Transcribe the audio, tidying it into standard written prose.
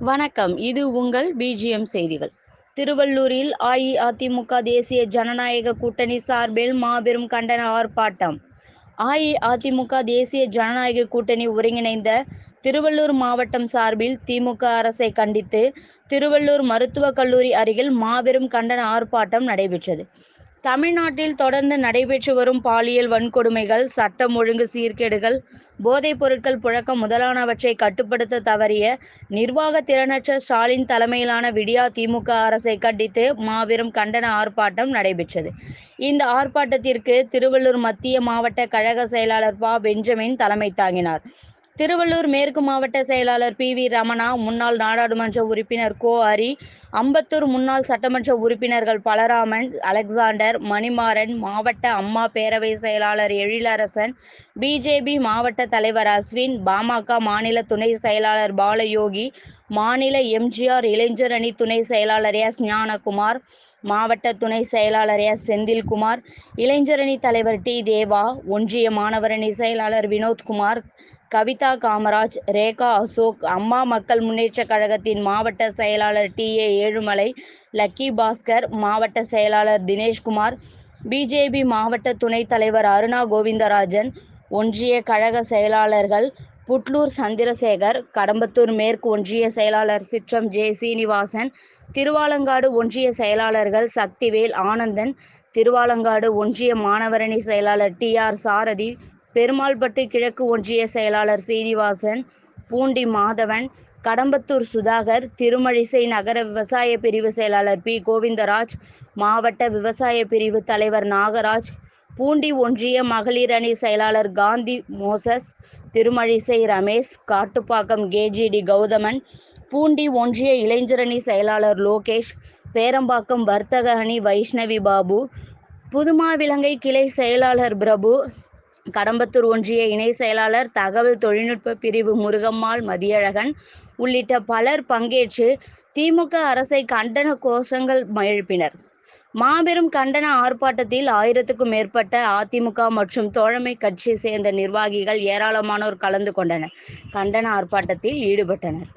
வணக்கம். இது உங்கள் பிஜிஎம் செய்திகள். திருவள்ளூரில் அஇஅதிமுக தேசிய ஜனநாயக கூட்டணி சார்பில் மாபெரும் கண்டன ஆர்ப்பாட்டம். அஇஅதிமுக தேசிய ஜனநாயக கூட்டணி ஒருங்கிணைந்த திருவள்ளூர் மாவட்டம் சார்பில் திமுக அரசை கண்டித்து திருவள்ளூர் மருத்துவக் கல்லூரி அருகில் மாபெரும் கண்டன ஆர்ப்பாட்டம் நடைபெற்றது. தமிழ்நாட்டில் தொடர்ந்து நடைபெற்று வரும் பாலியல் வன்கொடுமைகள், சட்டம் ஒழுங்கு சீர்கேடுகள், போதைப் பொருட்கள் புழக்கம் முதலானவற்றை கட்டுப்படுத்த தவறிய நிர்வாக திறனற்ற ஸ்டாலின் தலைமையிலான விடியா திமுக அரசை கண்டித்து மாபெரும் கண்டன ஆர்ப்பாட்டம் நடைபெற்றது. இந்த ஆர்ப்பாட்டத்திற்கு திருவள்ளூர் மத்திய மாவட்ட கழக செயலாளர் ப. பெஞ்சமின் தலைமை தாங்கினார். திருவள்ளூர் மேற்கு மாவட்ட செயலாளர் பி. ரமணா, முன்னாள் நாடாளுமன்ற உறுப்பினர் கோ. ஹரி, அம்பத்தூர் முன்னாள் சட்டமன்ற உறுப்பினர்கள் பலராமன், அலெக்சாண்டர், மணிமாறன், மாவட்ட அம்மா பேரவை செயலாளர் எழிலரசன், பிஜேபி மாவட்ட தலைவர் அஸ்வின், பாமக மாநில துணை செயலாளர் பாலயோகி, மாநில எம்ஜிஆர் இளைஞர் அணி துணை செயலாளர் எஸ். ஞானகுமார், மாவட்ட துணை செயலாளர் எஸ். செந்தில்குமார், இளைஞரணி தலைவர் டி. தேவா, ஒன்றிய மாணவரணி செயலாளர் வினோத்குமார், கவிதா காமராஜ், ரேகா அசோக், அம்மா மக்கள் முன்னேற்ற கழகத்தின் மாவட்ட செயலாளர் டி. ஏ. ஏழுமலை, லக்கி பாஸ்கர், மாவட்ட செயலாளர் தினேஷ்குமார், பிஜேபி மாவட்ட துணைத் தலைவர் அருணா கோவிந்தராஜன், ஒன்றிய கழக செயலாளர்கள் புட்லூர் சந்திரசேகர், கடம்பத்தூர் மேற்கு ஒன்றிய செயலாளர் சிற்றம் ஜே. சீனிவாசன், திருவாலங்காடு ஒன்றிய செயலாளர்கள் சக்திவேல், ஆனந்தன், திருவாலங்காடு ஒன்றிய மாணவரணி செயலாளர் டி. ஆர். சாரதி, பெருமாள்பட்டு கிழக்கு ஒன்றிய செயலாளர் சீனிவாசன், பூண்டி மாதவன், கடம்பத்தூர் சுதாகர், திருமழிசை நகர விவசாய பிரிவு செயலாளர் பி. கோவிந்தராஜ், மாவட்ட விவசாய பிரிவு தலைவர் நாகராஜ், பூண்டி ஒன்றிய மகளிர் அணி செயலாளர் காந்தி மோசஸ், திருமழிசை ரமேஷ், காட்டுப்பாக்கம் கேஜிடி கௌதமன், பூண்டி ஒன்றிய இளைஞரணி செயலாளர் லோகேஷ், பேரம்பாக்கம் வர்த்தக அணி வைஷ்ணவி பாபு, புதுமாவிலங்கை கிளை செயலாளர் பிரபு, கடம்பத்தூர் ஒன்றிய இணை செயலாளர் தகவல் தொழில்நுட்ப பிரிவு முருகம்மாள் மதியழகன் உள்ளிட்ட பலர் பங்கேற்று திமுக அரசை கண்டன கோஷங்கள் எழுப்பினர். மாபெரும் கண்டன ஆர்ப்பாட்டத்தில் 1000க்கும் மேற்பட்ட அதிமுக மற்றும் தோழமை கட்சி சேர்ந்த நிர்வாகிகள் ஏராளமானோர் கலந்து கொண்டனர். கண்டன ஆர்ப்பாட்டத்தில் ஈடுபட்டனர்.